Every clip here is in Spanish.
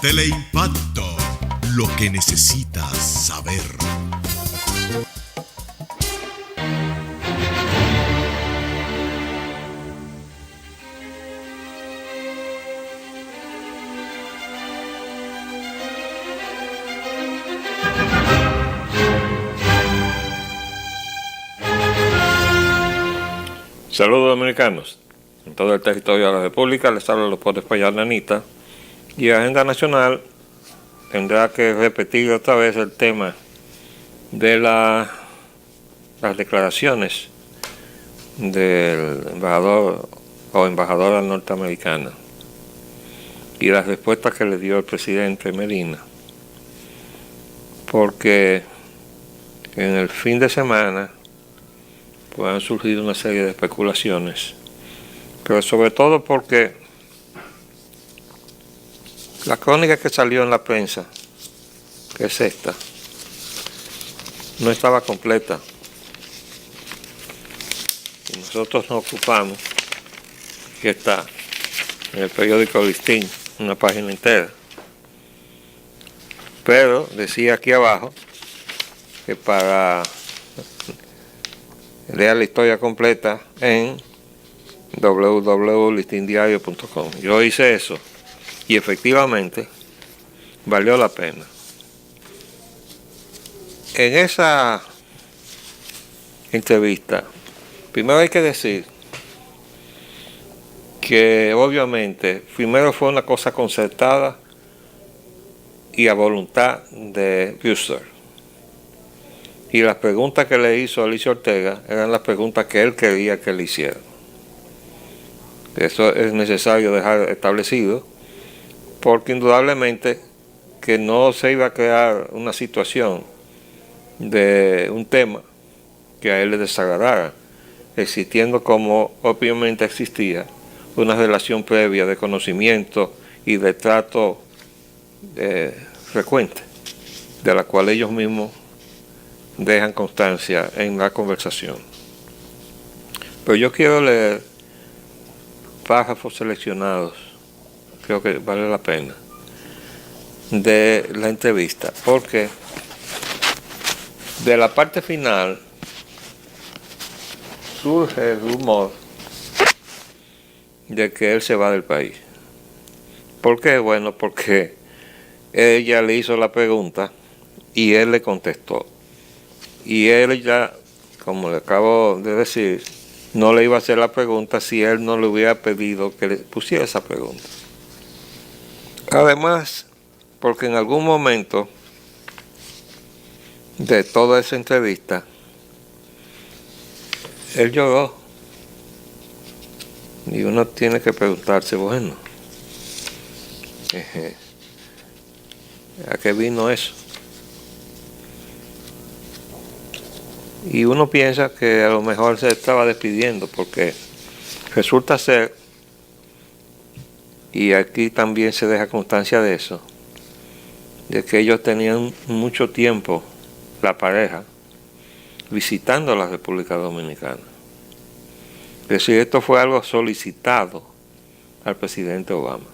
Teleimpacto, lo que necesitas saber. Saludos dominicanos. En todo el territorio de la República les habla Leopoldo Espaillat Nanita. Y Agenda Nacional tendrá que repetir otra vez el tema de las declaraciones del embajador o embajadora norteamericana y las respuestas que le dio el presidente Medina, porque en el fin de semana pues han surgido una serie de especulaciones, pero sobre todo porque la crónica que salió en la prensa, que es esta, no estaba completa. Y nosotros nos ocupamos, que está en el periódico Listín, una página entera. Pero decía aquí abajo que para leer la historia completa en www.listindiario.com. Yo hice eso y efectivamente valió la pena. En esa entrevista, primero hay que decir que obviamente primero fue una cosa concertada y a voluntad de Buster. Y las preguntas que le hizo Alicia Ortega eran las preguntas que él quería que le hicieran. Eso es necesario dejar establecido, porque indudablemente que no se iba a crear una situación de un tema que a él le desagradara, existiendo como obviamente existía una relación previa de conocimiento y de trato frecuente, de la cual ellos mismos dejan constancia en la conversación. Pero yo quiero leer párrafos seleccionados, creo que vale la pena, de la entrevista, porque de la parte final surge el rumor de que él se va del país. ¿Por qué? Bueno, porque ella le hizo la pregunta y él le contestó. Y él ya, como le acabo de decir, no le iba a hacer la pregunta si él no le hubiera pedido que le pusiera esa pregunta. Además, porque en algún momento de toda esa entrevista, él lloró. Y uno tiene que preguntarse, bueno, ¿a qué vino eso? Y uno piensa que a lo mejor se estaba despidiendo, porque resulta ser, y aquí también se deja constancia de eso, de que ellos tenían mucho tiempo, la pareja, visitando la República Dominicana. Es decir, esto fue algo solicitado al presidente Obama,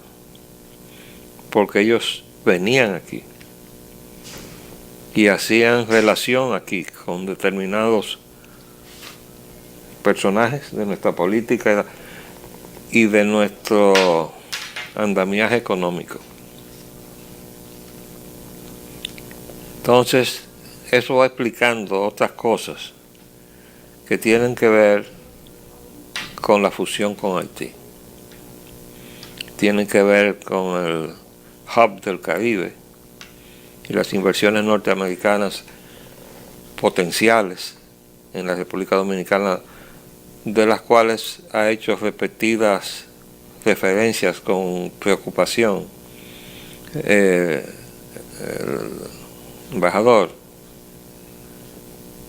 porque ellos venían aquí y hacían relación aquí con determinados personajes de nuestra política y de nuestro andamiaje económico. Entonces, eso va explicando otras cosas que tienen que ver con la fusión con Haití. Tienen que ver con el hub del Caribe y las inversiones norteamericanas potenciales en la República Dominicana, de las cuales ha hecho repetidas referencias con preocupación el embajador,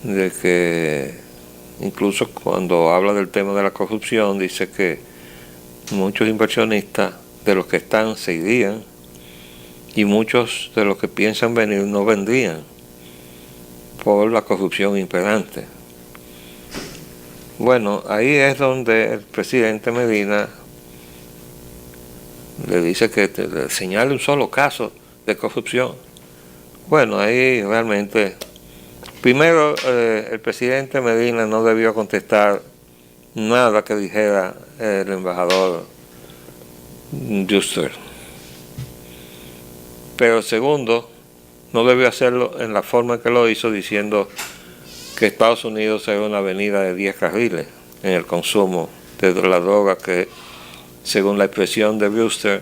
de que incluso cuando habla del tema de la corrupción dice que muchos inversionistas de los que están se irían y muchos de los que piensan venir no vendrían por la corrupción imperante. Bueno, ahí es donde el presidente Medina le dice que le señale un solo caso de corrupción. Bueno, ahí realmente, primero el presidente Medina no debió contestar nada que dijera el embajador Shuster. Pero segundo, no debió hacerlo en la forma en que lo hizo, diciendo que Estados Unidos era una avenida de 10 carriles en el consumo de la droga que, según la expresión de Shuster,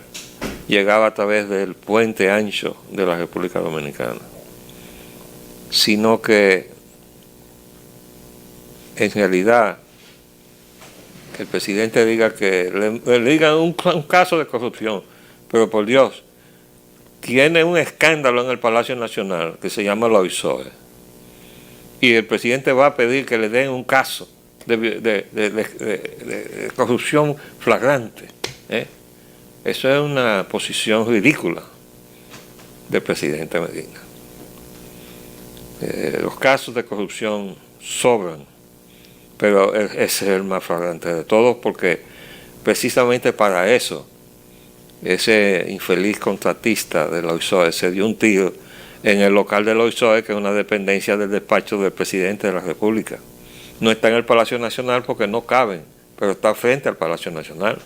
llegaba a través del puente ancho de la República Dominicana, sino que en realidad que el presidente diga que le digan un caso de corrupción, pero por Dios, tiene un escándalo en el Palacio Nacional que se llama la OISOE, y el presidente va a pedir que le den un caso de corrupción flagrante. Eso es una posición ridícula del presidente Medina. Los casos de corrupción sobran, pero ese es el más flagrante de todos, porque precisamente para eso ese infeliz contratista de la OISOE se dio un tiro en el local de la OISOE, que es una dependencia del despacho del presidente de la República. No está en el Palacio Nacional porque no caben, pero está frente al Palacio Nacional,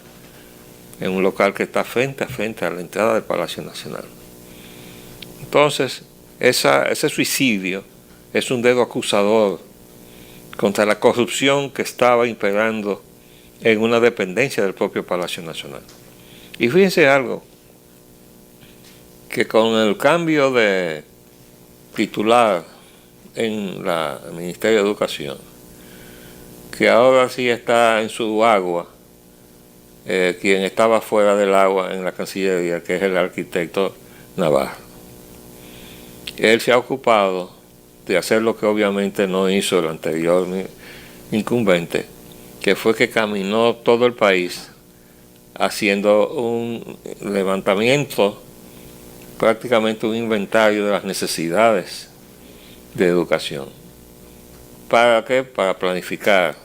en un local que está frente a la entrada del Palacio Nacional. Entonces, ese suicidio es un dedo acusador contra la corrupción que estaba imperando en una dependencia del propio Palacio Nacional. Y fíjense algo, que con el cambio de titular en el Ministerio de Educación, que ahora sí está en su agua, quien estaba fuera del agua en la Cancillería, que es el arquitecto Navarro. Él se ha ocupado de hacer lo que obviamente no hizo el anterior incumbente, que fue que caminó todo el país haciendo un levantamiento, prácticamente un inventario de las necesidades de educación. ¿Para qué? Para planificar.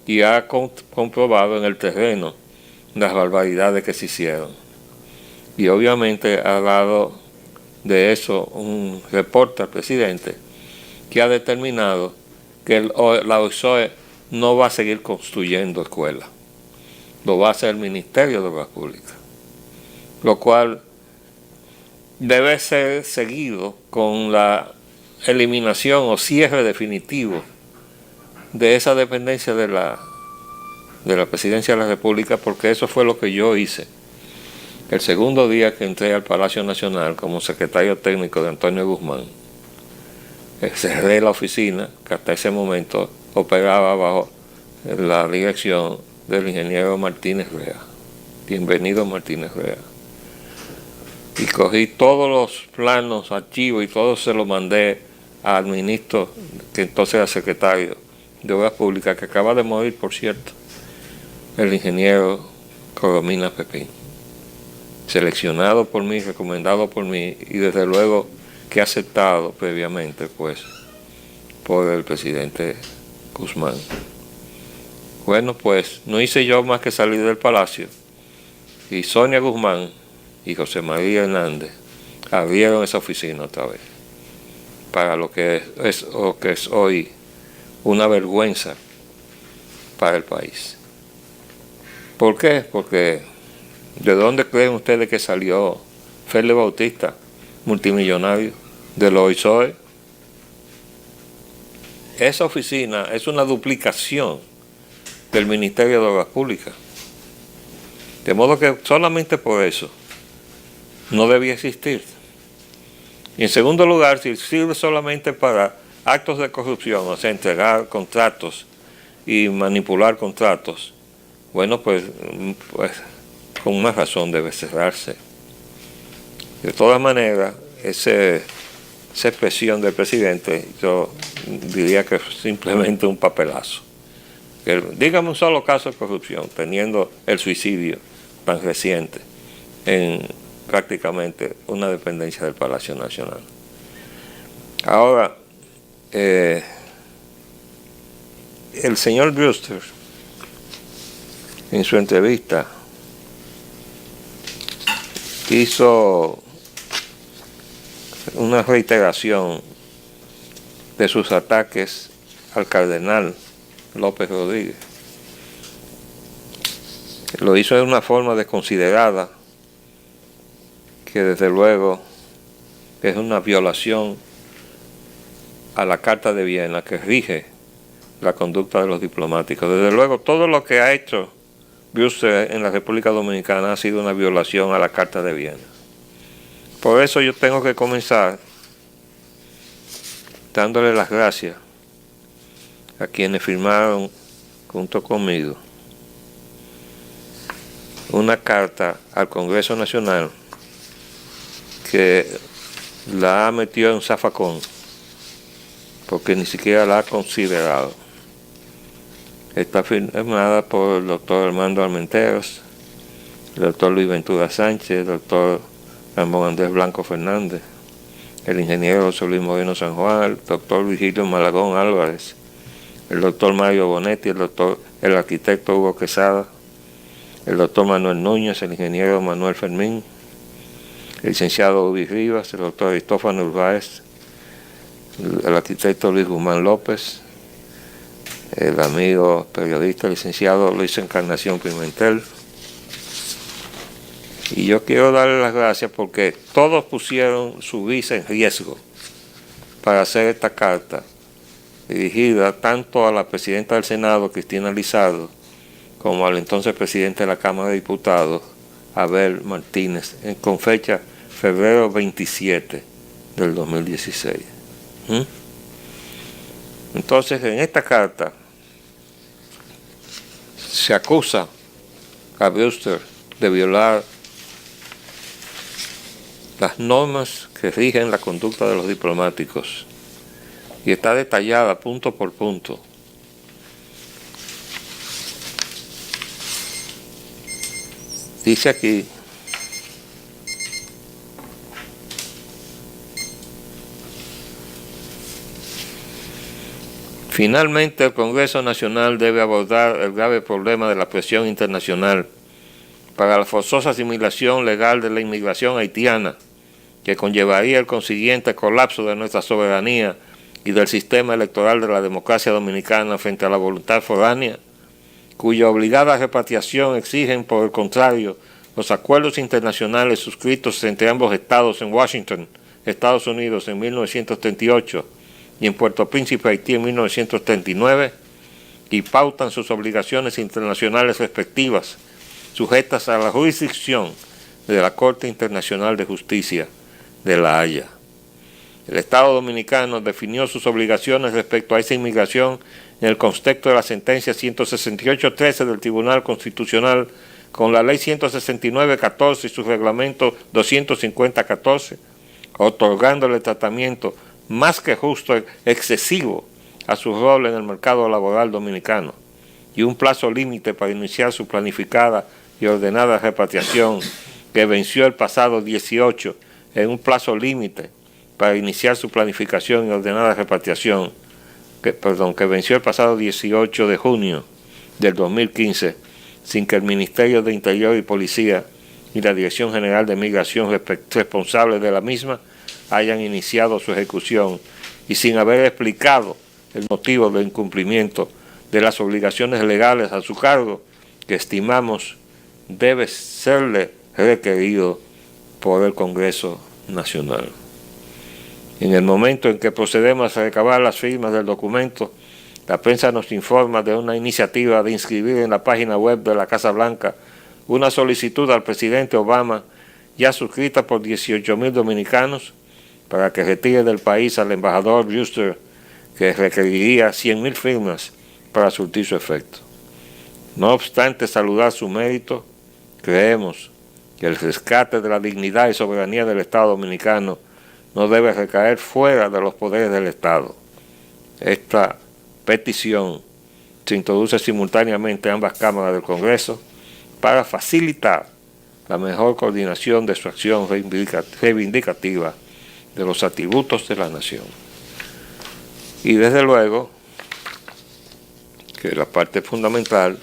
Y ha comprobado en el terreno las barbaridades que se hicieron. Y obviamente ha dado de eso un reporte al presidente, que ha determinado que la OISOE no va a seguir construyendo escuelas, lo va a hacer el Ministerio de Obras Públicas, lo cual debe ser seguido con la eliminación o cierre definitivo de esa dependencia de la Presidencia de la República, porque eso fue lo que yo hice el segundo día que entré al Palacio Nacional como secretario técnico de Antonio Guzmán. Cerré la oficina, que hasta ese momento operaba bajo la dirección del ingeniero Martínez Rea, bienvenido Martínez Rea. Y cogí todos los planos, archivos, y todo se lo mandé al ministro, que entonces era secretario de Obras Públicas, que acaba de morir, por cierto, el ingeniero Coromina Pepín, seleccionado por mí, recomendado por mí, y desde luego que aceptado previamente, pues, por el presidente Guzmán. Bueno, pues no hice yo más que salir del palacio, y Sonia Guzmán y José María Hernández abrieron esa oficina otra vez, para lo que es hoy una vergüenza para el país. ¿Por qué? Porque ¿de dónde creen ustedes que salió Félix Bautista, multimillonario, de los OISOE? Esa oficina es una duplicación del Ministerio de Obras Públicas. De modo que solamente por eso no debía existir. Y en segundo lugar, si sirve solamente para actos de corrupción, o sea, entregar contratos y manipular contratos, bueno, pues con más razón debe cerrarse. De todas maneras, esa expresión del presidente, yo diría que es simplemente un papelazo. Dígame un solo caso de corrupción, teniendo el suicidio tan reciente en prácticamente una dependencia del Palacio Nacional. Ahora, el señor Shuster, en su entrevista hizo una reiteración de sus ataques al cardenal López Rodríguez. Lo hizo de una forma desconsiderada, que desde luego es una violación a la Carta de Viena que rige la conducta de los diplomáticos. Desde luego todo lo que ha hecho Brewster en la República Dominicana ha sido una violación a la Carta de Viena. Por eso yo tengo que comenzar dándole las gracias a quienes firmaron junto conmigo una carta al Congreso Nacional que la ha metido en zafacón porque ni siquiera la ha considerado. Está firmada por el doctor Armando Armenteros, el doctor Luis Ventura Sánchez, el doctor Ramón Andrés Blanco Fernández, el ingeniero José Luis Moreno San Juan, el doctor Virgilio Malagón Álvarez, el doctor Mario Bonetti, el arquitecto Hugo Quesada, el doctor Manuel Núñez, el ingeniero Manuel Fermín, el licenciado Ubi Rivas, el doctor Aristófanes Urbáez, el arquitecto Luis Guzmán López, el amigo periodista licenciado Luis Encarnación Pimentel. Y yo quiero darle las gracias porque todos pusieron su vida en riesgo para hacer esta carta dirigida tanto a la presidenta del Senado, Cristina Lizardo, como al entonces presidente de la Cámara de Diputados, Abel Martínez, con fecha febrero 27 del 2016. Entonces, en esta carta se acusa a Brewster de violar las normas que rigen la conducta de los diplomáticos y está detallada punto por punto. Dice aquí: finalmente, el Congreso Nacional debe abordar el grave problema de la presión internacional para la forzosa asimilación legal de la inmigración haitiana, que conllevaría el consiguiente colapso de nuestra soberanía y del sistema electoral de la democracia dominicana frente a la voluntad foránea, cuya obligada repatriación exigen, por el contrario, los acuerdos internacionales suscritos entre ambos estados en Washington, Estados Unidos, en 1938, y en Puerto Príncipe, Haití, en 1939, y pautan sus obligaciones internacionales respectivas, sujetas a la jurisdicción de la Corte Internacional de Justicia de La Haya. El Estado Dominicano definió sus obligaciones respecto a esa inmigración en el contexto de la sentencia 168.13 del Tribunal Constitucional, con la Ley 169.14 y su reglamento 250.14, otorgándole tratamiento más que justo, excesivo, a su rol en el mercado laboral dominicano, y un plazo límite para iniciar su planificada y ordenada repatriación, que venció el pasado 18, en un plazo límite para iniciar su planificación y ordenada repatriación, que venció el pasado 18 de junio del 2015, sin que el Ministerio de Interior y Policía y la Dirección General de Migración responsables de la misma hayan iniciado su ejecución y sin haber explicado el motivo del incumplimiento de las obligaciones legales a su cargo, que estimamos debe serle requerido por el Congreso Nacional. En el momento en que procedemos a recabar las firmas del documento, la prensa nos informa de una iniciativa de inscribir en la página web de la Casa Blanca una solicitud al presidente Obama, ya suscrita por 18,000 dominicanos, para que retire del país al embajador Brewster, que requeriría 100,000 firmas para surtir su efecto. No obstante saludar su mérito, creemos que el rescate de la dignidad y soberanía del Estado Dominicano no debe recaer fuera de los poderes del Estado. Esta petición se introduce simultáneamente en ambas cámaras del Congreso para facilitar la mejor coordinación de su acción reivindicativa de los atributos de la nación. Y desde luego que la parte fundamental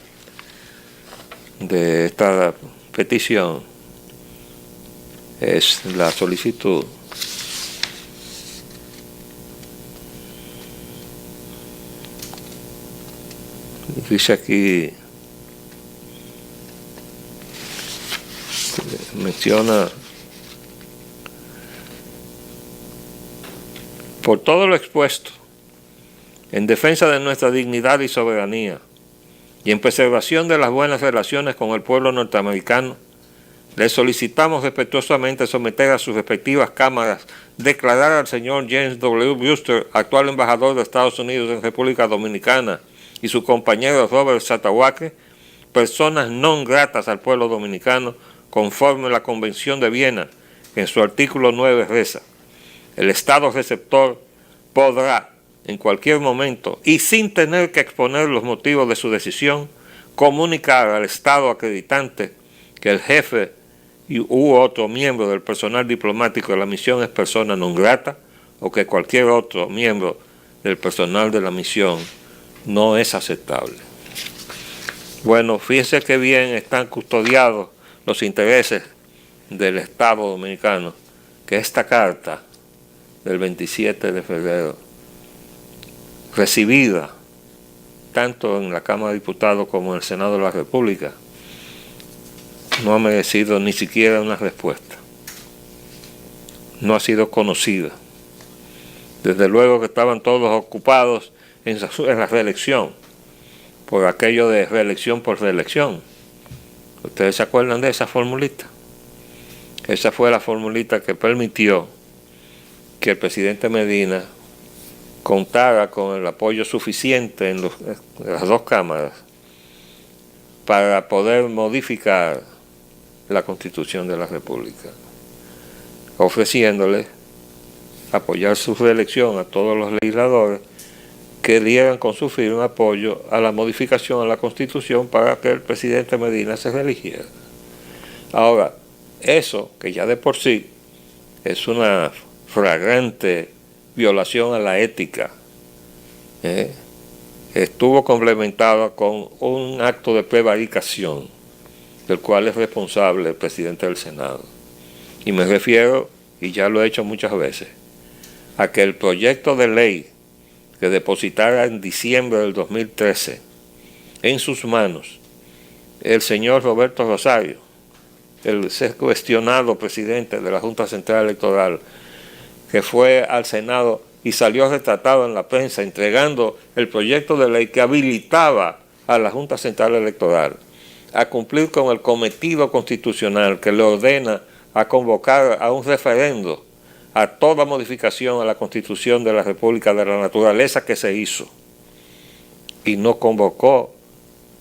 de esta petición es la solicitud. Dice aquí, menciona: por todo lo expuesto, en defensa de nuestra dignidad y soberanía, y en preservación de las buenas relaciones con el pueblo norteamericano, le solicitamos respetuosamente someter a sus respectivas cámaras declarar al señor James W. Brewster, actual embajador de Estados Unidos en República Dominicana, y su compañero Robert Satawake, personas non gratas al pueblo dominicano, conforme a la Convención de Viena, que en su artículo 9 reza: el Estado receptor podrá, en cualquier momento, y sin tener que exponer los motivos de su decisión, comunicar al Estado acreditante que el jefe u otro miembro del personal diplomático de la misión es persona non grata, o que cualquier otro miembro del personal de la misión no es aceptable. Bueno, fíjense que bien están custodiados los intereses del Estado dominicano, que esta carta del 27 de febrero, recibida tanto en la Cámara de Diputados como en el Senado de la República, no ha merecido ni siquiera una respuesta. No ha sido conocida. Desde luego que estaban todos ocupados en la reelección, por aquello de reelección por reelección. ¿Ustedes se acuerdan de esa formulita? Esa fue la formulita que permitió que el presidente Medina contara con el apoyo suficiente en las dos cámaras para poder modificar la Constitución de la República, ofreciéndole apoyar su reelección a todos los legisladores que dieran con su firma apoyo a la modificación a la Constitución para que el presidente Medina se reeligiera. Ahora, eso, que ya de por sí es una flagrante violación a la ética, estuvo complementado con un acto de prevaricación del cual es responsable el presidente del Senado. Y me refiero, y ya lo he hecho muchas veces, a que el proyecto de ley que depositara en diciembre del 2013 en sus manos el señor Roberto Rosario, el cuestionado presidente de la Junta Central Electoral, que fue al Senado y salió retratado en la prensa entregando el proyecto de ley que habilitaba a la Junta Central Electoral a cumplir con el cometido constitucional que le ordena a convocar a un referendo a toda modificación a la Constitución de la República, de la naturaleza que se hizo, y no convocó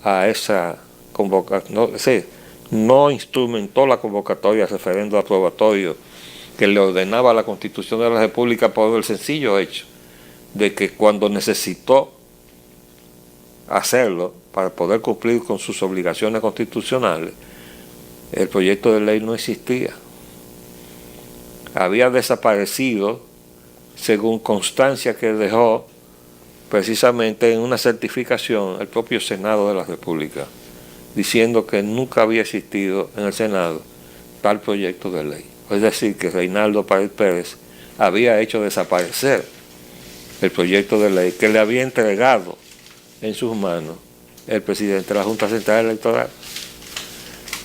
a esa convocatoria, no instrumentó la convocatoria al referendo aprobatorio que le ordenaba a la Constitución de la República, por el sencillo hecho de que cuando necesitó hacerlo para poder cumplir con sus obligaciones constitucionales, el proyecto de ley no existía. Había desaparecido, según constancia que dejó precisamente en una certificación el propio Senado de la República, diciendo que nunca había existido en el Senado tal proyecto de ley. Es decir, que Reinaldo Pared Pérez había hecho desaparecer el proyecto de ley que le había entregado en sus manos el presidente de la Junta Central Electoral.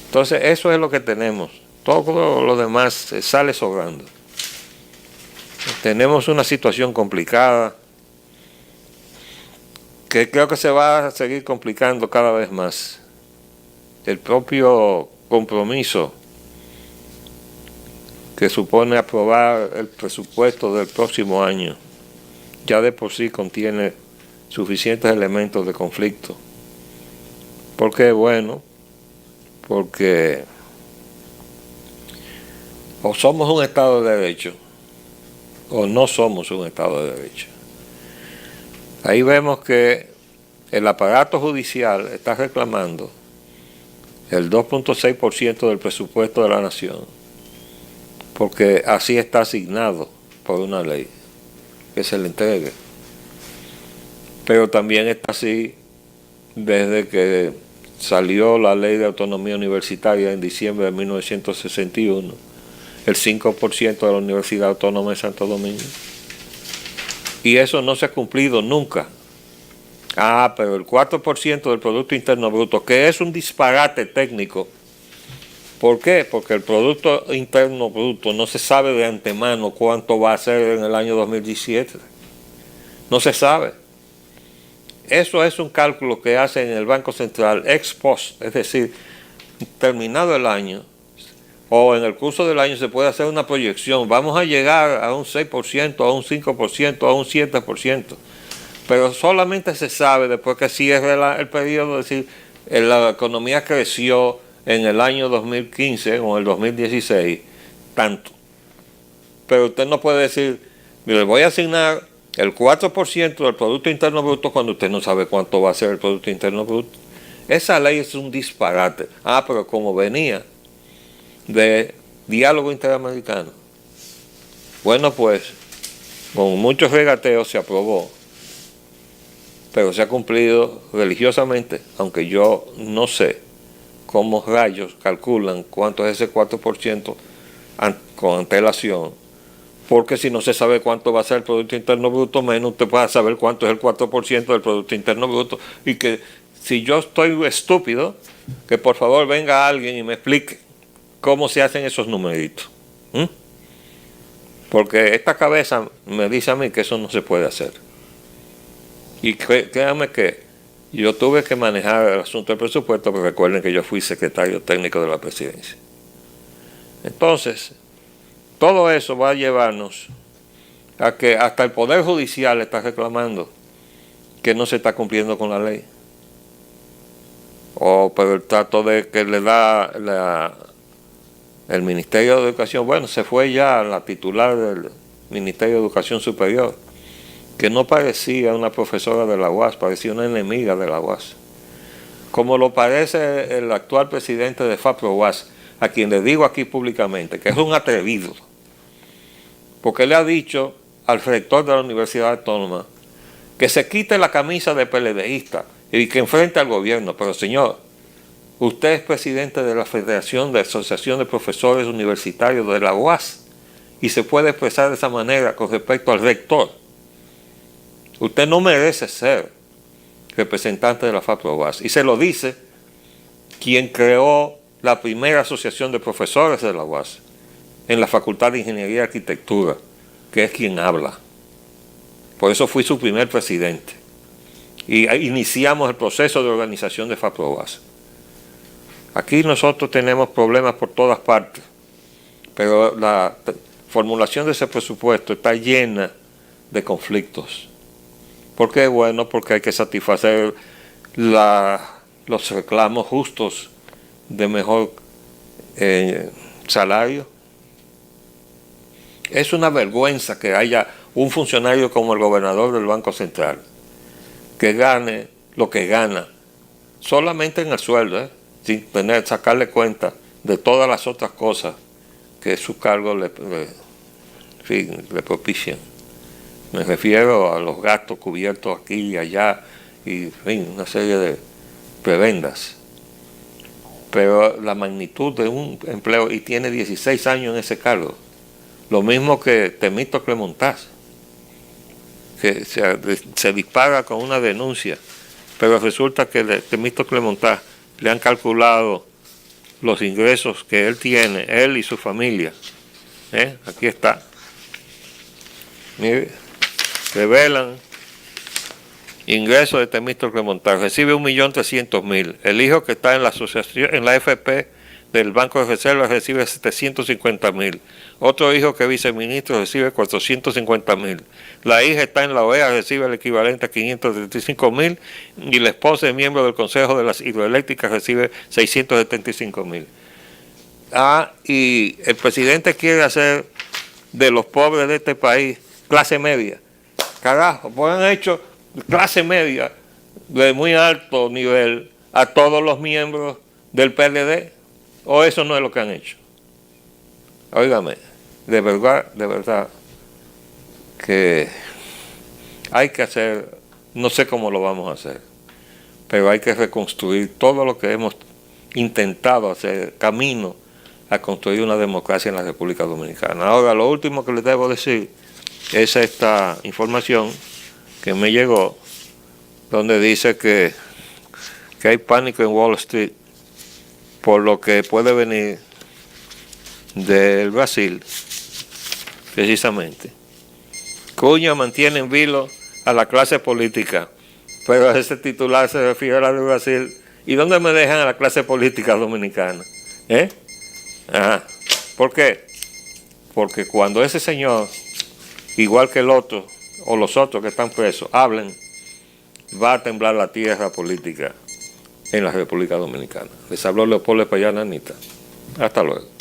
Entonces, eso es lo que tenemos. Todo lo demás sale sobrando. Tenemos una situación complicada que creo que se va a seguir complicando cada vez más. El propio compromiso que supone aprobar el presupuesto del próximo año ya de por sí contiene suficientes elementos de conflicto. ¿Por qué? Bueno, porque o somos un Estado de Derecho o no somos un Estado de Derecho. Ahí vemos que el aparato judicial está reclamando el 2.6% del presupuesto de la nación, porque así está asignado por una ley que se le entregue. Pero también está así desde que salió la Ley de Autonomía Universitaria en diciembre de 1961, el 5% de la Universidad Autónoma de Santo Domingo. Y eso no se ha cumplido nunca. Pero el 4% del Producto Interno Bruto, que es un disparate técnico. ¿Por qué? Porque el Producto Interno Bruto no se sabe de antemano cuánto va a ser en el año 2017. No se sabe. Eso es un cálculo que hace en el Banco Central ex post, es decir, terminado el año, o en el curso del año se puede hacer una proyección. Vamos a llegar a un 6%, a un 5%, a un 7%. Pero solamente se sabe después que cierre el periodo, es decir, la economía creció en el año 2015 o en el 2016, tanto. Pero usted no puede decir, le voy a asignar el 4% del Producto Interno Bruto cuando usted no sabe cuánto va a ser el Producto Interno Bruto. Esa ley es un disparate. Pero como venía de diálogo interamericano, bueno, pues con muchos regateos se aprobó, pero se ha cumplido religiosamente, aunque yo no sé cómo rayos calculan cuánto es ese 4% con antelación, porque si no se sabe cuánto va a ser el Producto Interno Bruto, menos usted puede saber cuánto es el 4% del Producto Interno Bruto, y que si yo estoy estúpido, que por favor venga alguien y me explique cómo se hacen esos numeritos. Porque esta cabeza me dice a mí que eso no se puede hacer. Y créanme que yo tuve que manejar el asunto del presupuesto, pero recuerden que yo fui secretario técnico de la presidencia. Entonces, todo eso va a llevarnos a que hasta el Poder Judicial está reclamando que no se está cumpliendo con la ley. Pero el trato de que le da el Ministerio de Educación, bueno, se fue ya la titular del Ministerio de Educación Superior, que no parecía una profesora de la UAS, parecía una enemiga de la UAS. Como lo parece el actual presidente de FAPRO-UAS, a quien le digo aquí públicamente, que es un atrevido, porque le ha dicho al rector de la Universidad Autónoma que se quite la camisa de PLDista y que enfrente al gobierno. Pero señor, usted es presidente de la Federación de Asociación de Profesores Universitarios de la UAS y se puede expresar de esa manera con respecto al rector. Usted no merece ser representante de la FAPRO-UAS. Y se lo dice quien creó la primera asociación de profesores de la UAS en la Facultad de Ingeniería y Arquitectura, que es quien habla. Por eso fui su primer presidente. Y iniciamos el proceso de organización de FAPRO-UAS. Aquí nosotros tenemos problemas por todas partes, pero la formulación de ese presupuesto está llena de conflictos. ¿Por qué? Bueno, porque hay que satisfacer los reclamos justos de mejor salario. Es una vergüenza que haya un funcionario como el gobernador del Banco Central que gane lo que gana solamente en el sueldo, sin sacarle cuenta de todas las otras cosas que su cargo le propician. Me refiero a los gastos cubiertos aquí y allá y una serie de prebendas. Pero la magnitud de un empleo, y tiene 16 años en ese cargo, lo mismo que Temístocle Montaz, que se dispara con una denuncia, pero resulta que Temístocle Montaz le han calculado los ingresos que él tiene, él y su familia. Aquí está. Mire, revelan ingresos de Temístocle Montaz. Recibe 1.300.000. El hijo que está en la asociación, en la FP del Banco de Reserva, recibe 750.000. Otro hijo que es viceministro recibe 450.000. La hija está en la OEA, recibe el equivalente a 535.000. Y la esposa, miembro del Consejo de las Hidroeléctricas, recibe 675.000. Y el presidente quiere hacer de los pobres de este país clase media. Carajo, pues han hecho clase media de muy alto nivel a todos los miembros del PLD, o eso no es lo que han hecho. Óigame, de verdad que hay que hacer, no sé cómo lo vamos a hacer, pero hay que reconstruir todo lo que hemos intentado hacer, camino a construir una democracia en la República Dominicana. Ahora, lo último que les debo decir es esta información que me llegó, donde dice que hay pánico en Wall Street por lo que puede venir del Brasil, precisamente. Cuña mantiene en vilo a la clase política, pero ese titular se refiere a la de Brasil. ¿Y dónde me dejan a la clase política dominicana? ¿Por qué? Porque cuando ese señor, igual que el otro, o los otros que están presos, hablen, va a temblar la tierra política en la República Dominicana. Les habló Leopoldo Espallá Nanita. Hasta luego.